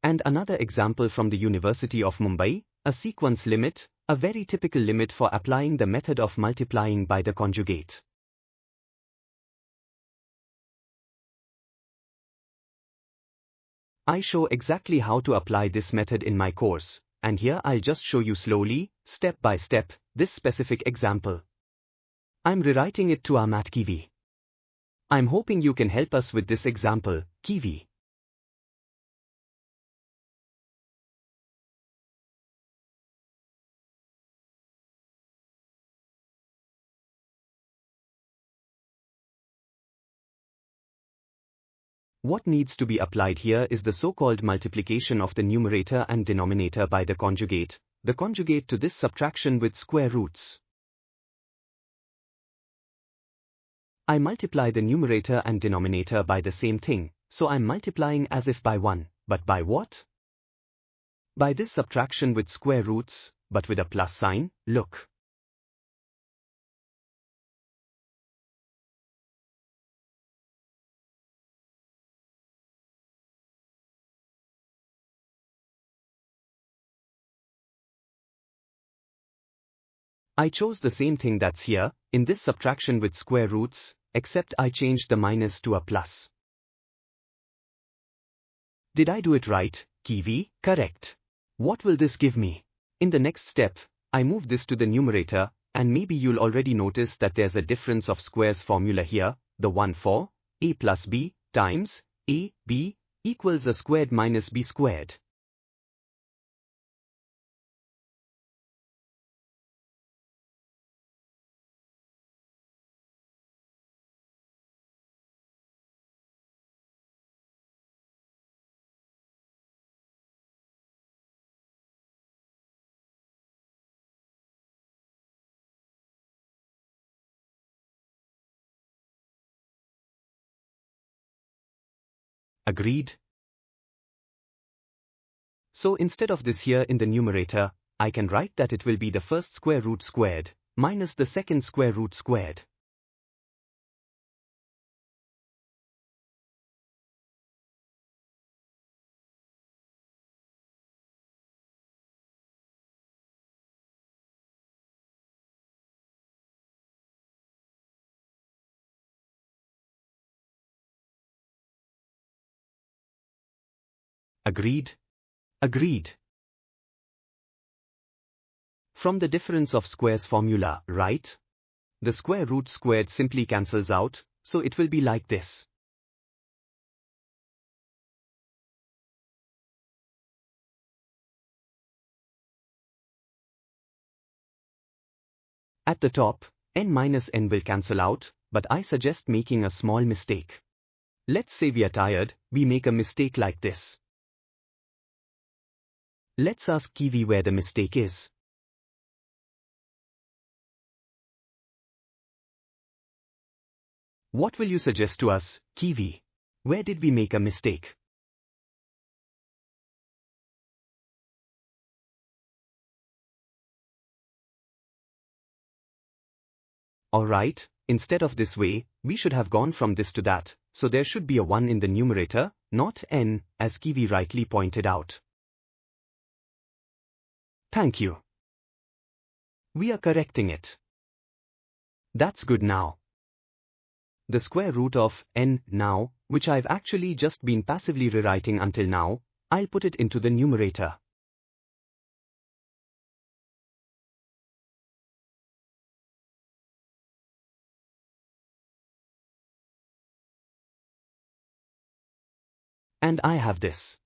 And another example from the University of Mumbai, a sequence limit, a very typical limit for applying the method of multiplying by the conjugate. I show exactly how to apply this method in my course, and here I'll just show you slowly, step by step, this specific example. I'm rewriting it to our MathKiwi. I'm hoping you can help us with this example, Kiwi. What needs to be applied here is the so-called multiplication of the numerator and denominator by the conjugate to this subtraction with square roots. I multiply the numerator and denominator by the same thing, so I'm multiplying as if by 1, but by what? By this subtraction with square roots, but with a plus sign, look. I chose the same thing that's here, in this subtraction with square roots, except I changed the minus to a plus. Did I do it right, Kiwi? Correct. What will this give me? In the next step, I move this to the numerator, and maybe you'll already notice that there's a difference of squares formula here, the one for a plus b times a, b, equals a squared minus b squared. Agreed? So instead of this here in the numerator, I can write that it will be the first square root squared, minus the second square root squared. Agreed? Agreed. From the difference of squares formula, right? The square root squared simply cancels out, so it will be like this. At the top, n minus n will cancel out, but I suggest making a small mistake. Let's say we are tired, we make a mistake like this. Let's ask Kiwi where the mistake is. What will you suggest to us, Kiwi? Where did we make a mistake? Alright, instead of this way, we should have gone from this to that, so there should be a 1 in the numerator, not n, as Kiwi rightly pointed out. Thank you. We are correcting it. That's good now. The square root of n now, which I've actually just been passively rewriting until now, I'll put it into the numerator. And I have this.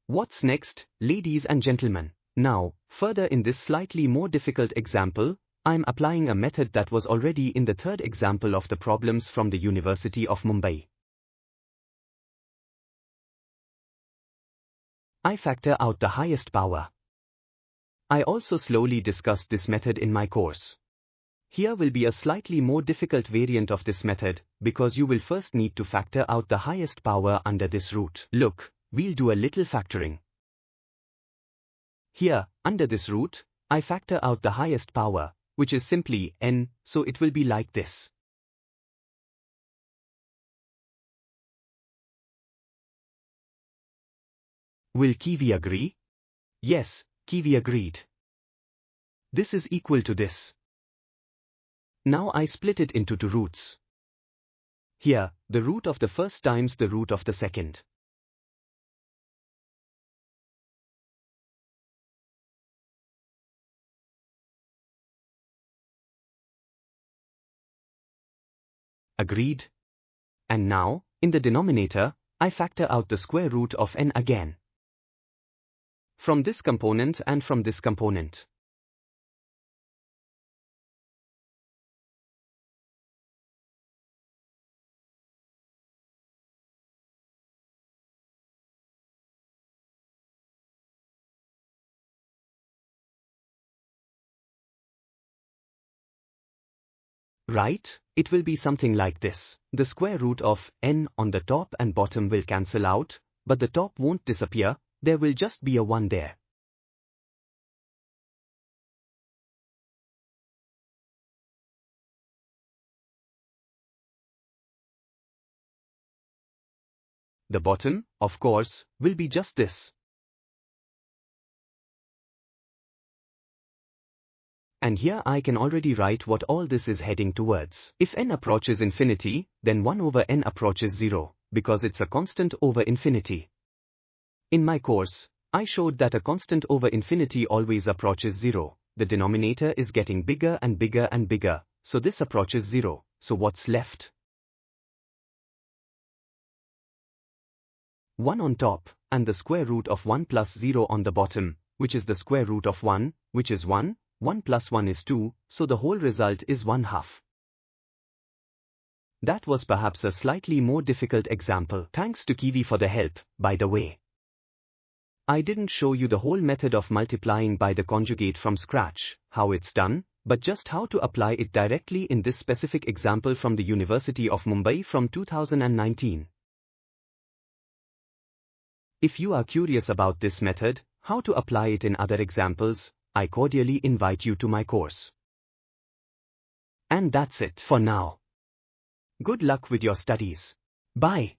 What's next, ladies and gentlemen? Now, further in this slightly more difficult example, I'm applying a method that was already in the third example of the problems from the University of Mumbai. I factor out the highest power. I also slowly discussed this method in my course. Here will be a slightly more difficult variant of this method, because you will first need to factor out the highest power under this root. Look, we'll do a little factoring. Here, under this root, I factor out the highest power, which is simply n, so it will be like this. Will Kiwi agree? Yes, Kiwi agreed. This is equal to this. Now I split it into two roots. Here, the root of the first times the root of the second. Agreed? And now, in the denominator, I factor out the square root of n again. From this component and from this component. Right? It will be something like this. The square root of n on the top and bottom will cancel out, but the top won't disappear, there will just be a 1 there. The bottom, of course, will be just this. And here I can already write what all this is heading towards. If n approaches infinity, then 1 over n approaches 0, because it's a constant over infinity. In my course, I showed that a constant over infinity always approaches 0. The denominator is getting bigger and bigger and bigger, so this approaches 0. So what's left? 1 on top, and the square root of 1 plus 0 on the bottom, which is the square root of 1, which is 1. 1 plus 1 is 2, so the whole result is 1/2. That was perhaps a slightly more difficult example. Thanks to Kiwi for the help, by the way. I didn't show you the whole method of multiplying by the conjugate from scratch, how it's done, but just how to apply it directly in this specific example from the University of Mumbai from 2019. If you are curious about this method, how to apply it in other examples, I cordially invite you to my course. And that's it for now. Good luck with your studies. Bye.